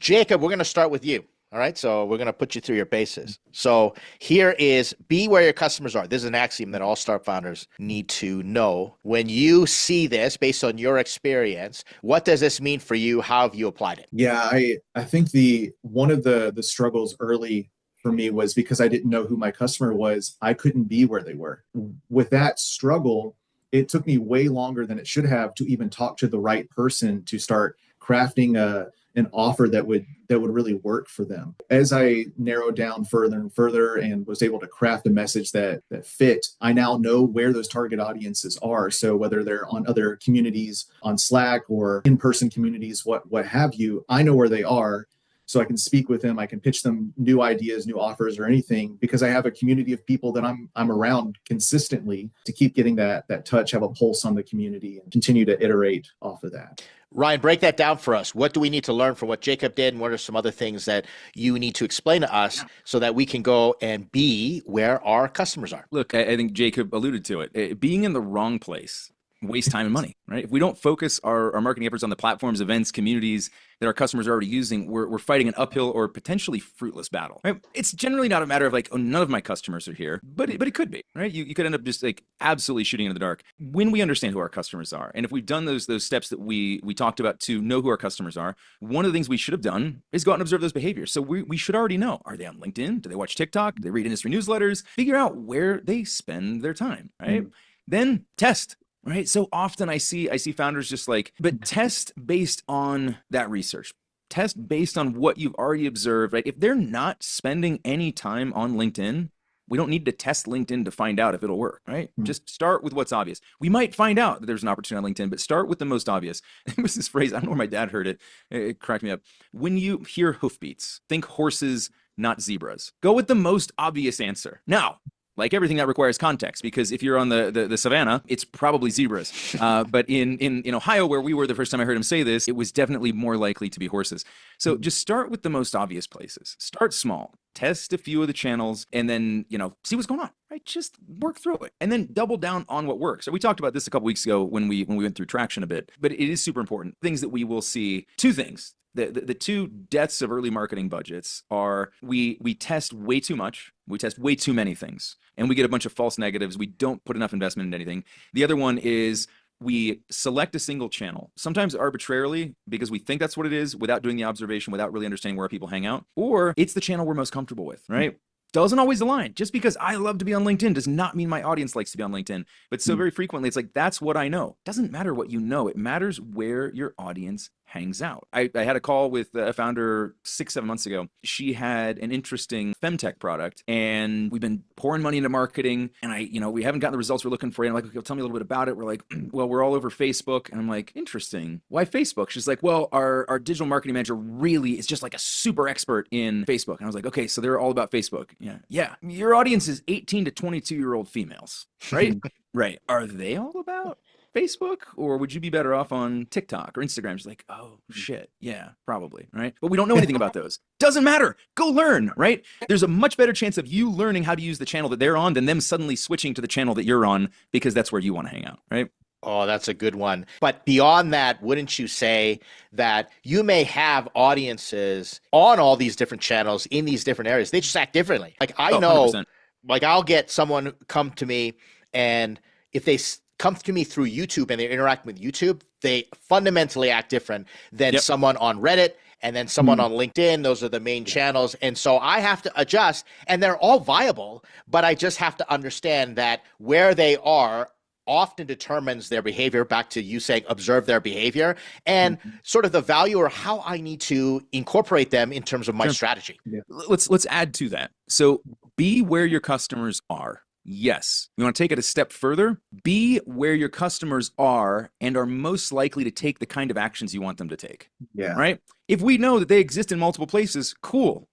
Jacob, we're going to start with you. All right. So we're going to put you through your bases. So here is be where your customers are. This is an axiom that all startup founders need to know. When you see this based on your experience, what does this mean for you? How have you applied it? Yeah, I think the one of the struggles early for me was because I didn't know who my customer was, I couldn't be where they were. With that struggle, it took me way longer than it should have to even talk to the right person to start crafting an offer that would really work for them. As I narrowed down further and further and was able to craft a message that fit, I now know where those target audiences are. So whether they're on other communities on Slack or in-person communities, what have you, I know where they are. So I can speak with them, I can pitch them new ideas, new offers, or anything, because I have a community of people that I'm around consistently to keep getting that touch, have a pulse on the community, and continue to iterate off of that. Ryan, break that down for us. What do we need to learn from what Jacob did? And what are some other things that you need to explain to us so that we can go and be where our customers are? Look, I think Jacob alluded to it. Being in the wrong place waste time and money, right? If we don't focus our marketing efforts on the platforms, events, communities that our customers are already using, we're fighting an uphill or potentially fruitless battle, right? It's generally not a matter of like, oh, none of my customers are here, but it could be, right? You could end up just like absolutely shooting in the dark. When we understand who our customers are, and if we've done those steps that we talked about to know who our customers are, one of the things we should have done is go out and observe those behaviors. So we should already know, are they on LinkedIn? Do they watch TikTok? Do they read industry newsletters? Figure out where they spend their time, right? Then test. Right. So often I see founders just like, but test based on that research. Test based on what you've already observed, right? If they're not spending any time on LinkedIn, we don't need to test LinkedIn to find out if it'll work, right? Just start with what's obvious. We might find out that there's an opportunity on LinkedIn, but start with the most obvious. There was this phrase, I don't know where my dad heard it. It cracked me up. When you hear hoofbeats, think horses, not zebras. Go with the most obvious answer. Now, like everything that requires context, because if you're on the savannah, it's probably zebras. But in Ohio, where we were the first time I heard him say this, it was definitely more likely to be horses. So just start with the most obvious places. Start small. Test a few of the channels and then, see what's going on, right? Just work through it and then double down on what works. So we talked about this a couple weeks ago when we went through traction a bit, but it is super important. Things that we will see, two things. The two deaths of early marketing budgets are we test way too much, we test way too many things, and we get a bunch of false negatives. We don't put enough investment into anything. The other one is we select a single channel, sometimes arbitrarily because we think that's what it is without doing the observation, without really understanding where people hang out, or it's the channel we're most comfortable with, right? Doesn't always align. Just because I love to be on LinkedIn does not mean my audience likes to be on LinkedIn. But so very frequently, it's like, that's what I know. Doesn't matter what you know. It matters where your audience hangs out. I had a call with a founder 6-7 months ago. She had an interesting femtech product, and we've been pouring money into marketing, and we haven't gotten the results we're looking for. And I'm like, okay, tell me a little bit about it. We're like, well, we're all over Facebook. And I'm like, interesting. Why Facebook? She's like, well, our digital marketing manager really is just like a super expert in Facebook. And I was like, okay, so they're all about Facebook. Yeah. Your audience is 18 to 22-year-old females, right? Right. Are they all about Facebook, or would you be better off on TikTok or Instagram? She's like, oh shit, yeah, probably, right? But we don't know anything about those. Doesn't matter. Go learn, right? There's a much better chance of you learning how to use the channel that they're on than them suddenly switching to the channel that you're on because that's where you want to hang out, right? Oh, that's a good one. But beyond that, wouldn't you say that you may have audiences on all these different channels in these different areas? They just act differently. Like I know, 100%. like I'll get someone come to me, and if they come to me through YouTube and they're interacting with YouTube, they fundamentally act different than someone on Reddit and then someone on LinkedIn. Those are the main channels. And so I have to adjust, and they're all viable, but I just have to understand that where they are often determines their behavior, back to you saying observe their behavior, and sort of the value or how I need to incorporate them in terms of my strategy. Yeah. Let's add to that. So be where your customers are. Yes. You want to take it a step further? Be where your customers are and are most likely to take the kind of actions you want them to take. Yeah. Right? If we know that they exist in multiple places, cool.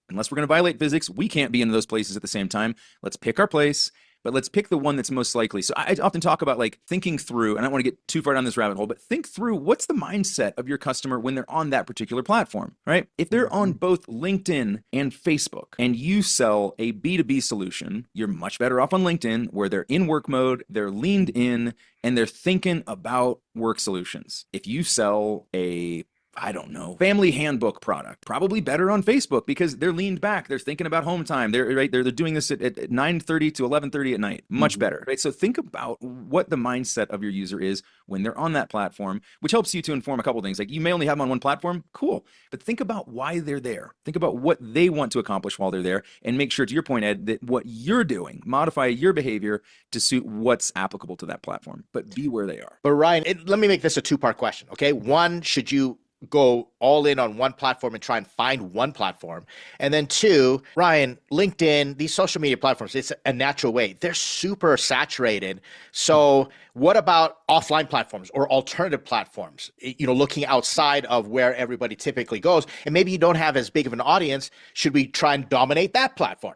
Unless we're going to violate physics, we can't be in those places at the same time. Let's pick our place, but let's pick the one that's most likely. So I often talk about like thinking through, and I don't want to get too far down this rabbit hole, but think through what's the mindset of your customer when they're on that particular platform, right? If they're on both LinkedIn and Facebook and you sell a B2B solution, you're much better off on LinkedIn where they're in work mode, they're leaned in, and they're thinking about work solutions. If you sell a I don't know, family handbook product. Probably better on Facebook because they're leaned back. They're thinking about home time. They're doing this at 9:30 to 11:30 at night. Much better, right? So think about what the mindset of your user is when they're on that platform, which helps you to inform a couple of things. Like you may only have them on one platform, cool, but think about why they're there. Think about what they want to accomplish while they're there, and make sure, to your point, Ed, that what you're doing, modify your behavior to suit what's applicable to that platform, but be where they are. But Ryan, let me make this a two-part question, okay? One, should you go all in on one platform and try and find one platform? And then two, Ryan, LinkedIn, these social media platforms, it's a natural way. They're super saturated. So what about offline platforms or alternative platforms, looking outside of where everybody typically goes? And maybe you don't have as big of an audience. Should we try and dominate that platform?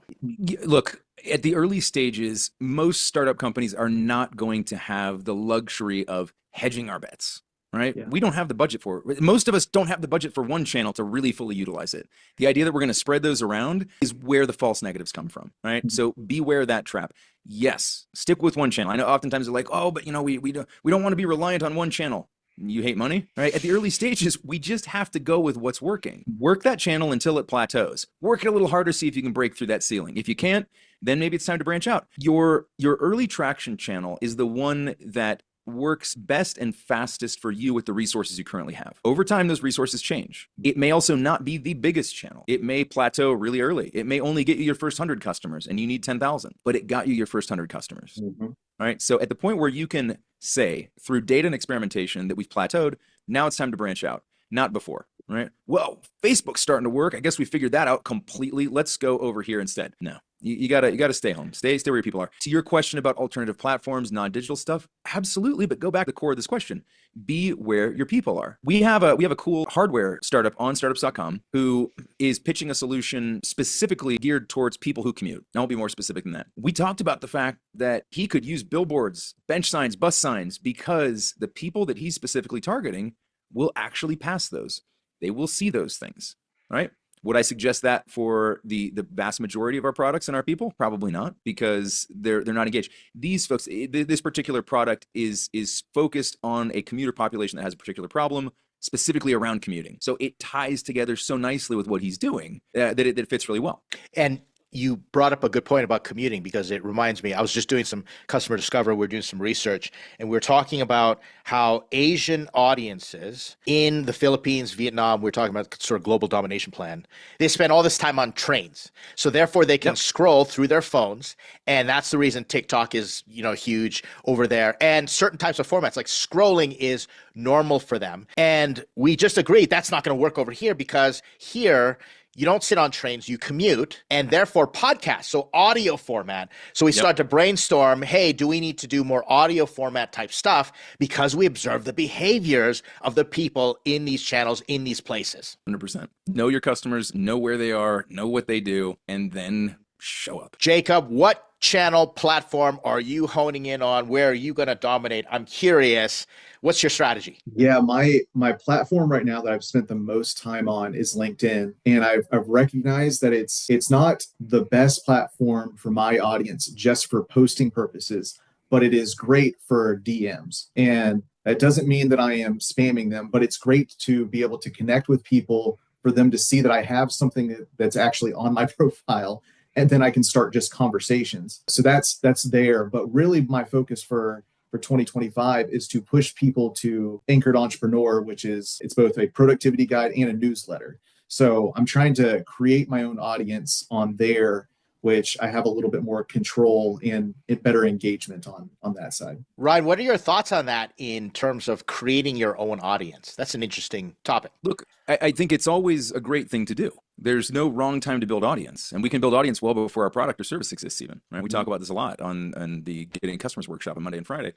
Look, at the early stages, most startup companies are not going to have the luxury of hedging our bets. Right? Yeah. We don't have the budget for it. Most of us don't have the budget for one channel to really fully utilize it. The idea that we're going to spread those around is where the false negatives come from, right? Mm-hmm. So beware that trap. Yes, stick with one channel. I know oftentimes they're like, oh, but we don't want to be reliant on one channel. You hate money, right? At the early stages, we just have to go with what's working. Work that channel until it plateaus. Work it a little harder, see if you can break through that ceiling. If you can't, then maybe it's time to branch out. Your early traction channel is the one that works best and fastest for you with the resources you currently have. Over time, those resources change. It may also not be the biggest channel. It may plateau really early. It may only get you your first 100 customers and you need 10,000, but it got you your first 100 customers. Mm-hmm. All right. So at the point where you can say through data and experimentation that we've plateaued, now it's time to branch out, not before. Right? Well, Facebook's starting to work. I guess we figured that out completely. Let's go over here instead. No, you gotta stay home. Stay where your people are. To your question about alternative platforms, non-digital stuff, absolutely. But go back to the core of this question. Be where your people are. We have a cool hardware startup on Startups.com who is pitching a solution specifically geared towards people who commute. I won't be more specific than that. We talked about the fact that he could use billboards, bench signs, bus signs, because the people that he's specifically targeting will actually pass those. They will see those things, right? Would I suggest that for the vast majority of our products and our people? Probably not, because they're not engaged. These folks, this particular product is focused on a commuter population that has a particular problem, specifically around commuting. So it ties together so nicely with what he's doing that it fits really well. And you brought up a good point about commuting, because it reminds me, I was just doing some customer discovery. We're doing some research, and we're talking about how Asian audiences in the Philippines, Vietnam, we're talking about sort of global domination plan. They spend all this time on trains. So therefore they can scroll through their phones. And that's the reason TikTok is, huge over there. And certain types of formats like scrolling is normal for them. And we just agreed that's not going to work over here, because here, you don't sit on trains, you commute, and therefore podcasts, so audio format. So we start to brainstorm, hey, do we need to do more audio format type stuff, because we observe the behaviors of the people in these channels, in these places. 100%. Know your customers, know where they are, know what they do, and then show up. Jacob, what channel platform are you honing in on? Where are you going to dominate? I'm curious. What's your strategy? Yeah, my platform right now that I've spent the most time on is LinkedIn, and I've recognized that it's not the best platform for my audience just for posting purposes, but it is great for DMs. And that doesn't mean that I am spamming them, but it's great to be able to connect with people, for them to see that I have something that's actually on my profile, and then I can start just conversations. So that's there. But really my focus for 2025 is to push people to Anchored Entrepreneur, which is, it's both a productivity guide and a newsletter. So I'm trying to create my own audience on there, which I have a little bit more control and better engagement on that side. Ryan, what are your thoughts on that in terms of creating your own audience? That's an interesting topic. Look, I think it's always a great thing to do. There's no wrong time to build audience, and we can build audience well before our product or service exists even, right? We talk about this a lot on the Getting Customers workshop on Monday and Friday.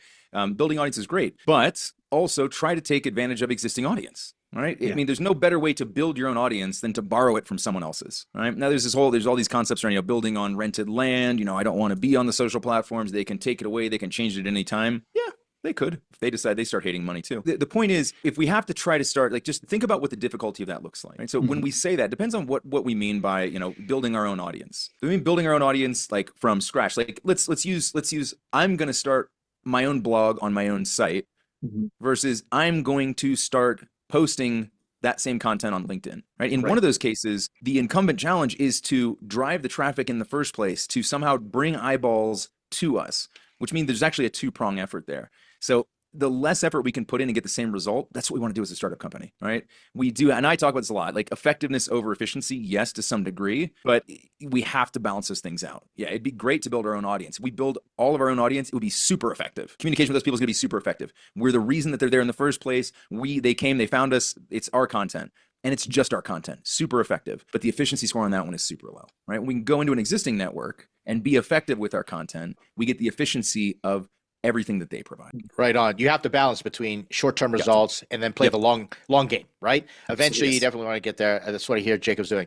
Building audience is great, but also try to take advantage of existing audience. All right. I mean, there's no better way to build your own audience than to borrow it from someone else's. Right. Now, there's all these concepts around, building on rented land. I don't want to be on the social platforms. They can take it away. They can change it at any time. Yeah, they could. If they decide they start hating money too. The point is, if we have to try to start, just think about what the difficulty of that looks like. Right. So when we say that, it depends on what we mean by, building our own audience. Do we mean building our own audience like from scratch? Like let's use I'm going to start my own blog on my own site versus I'm going to start posting that same content on LinkedIn, right? In Right. one of those cases, the incumbent challenge is to drive the traffic in the first place, to somehow bring eyeballs to us, which means there's actually a two-prong effort there. So the less effort we can put in and get the same result, that's what we want to do as a startup company, right? We do, and I talk about this a lot, like effectiveness over efficiency, yes, to some degree, but we have to balance those things out. Yeah, it'd be great to build our own audience. If we build all of our own audience, it would be super effective. Communication with those people is going to be super effective. We're the reason that they're there in the first place. They came, they found us. It's our content. And it's just our content, super effective. But the efficiency score on that one is super low, right? We can go into an existing network and be effective with our content. We get the efficiency of everything that they provide. Right on. You have to balance between short-term Gotcha. results and then play Yep. the long game, right? Eventually, yes. you definitely want to get there. That's what I hear Jacob's doing.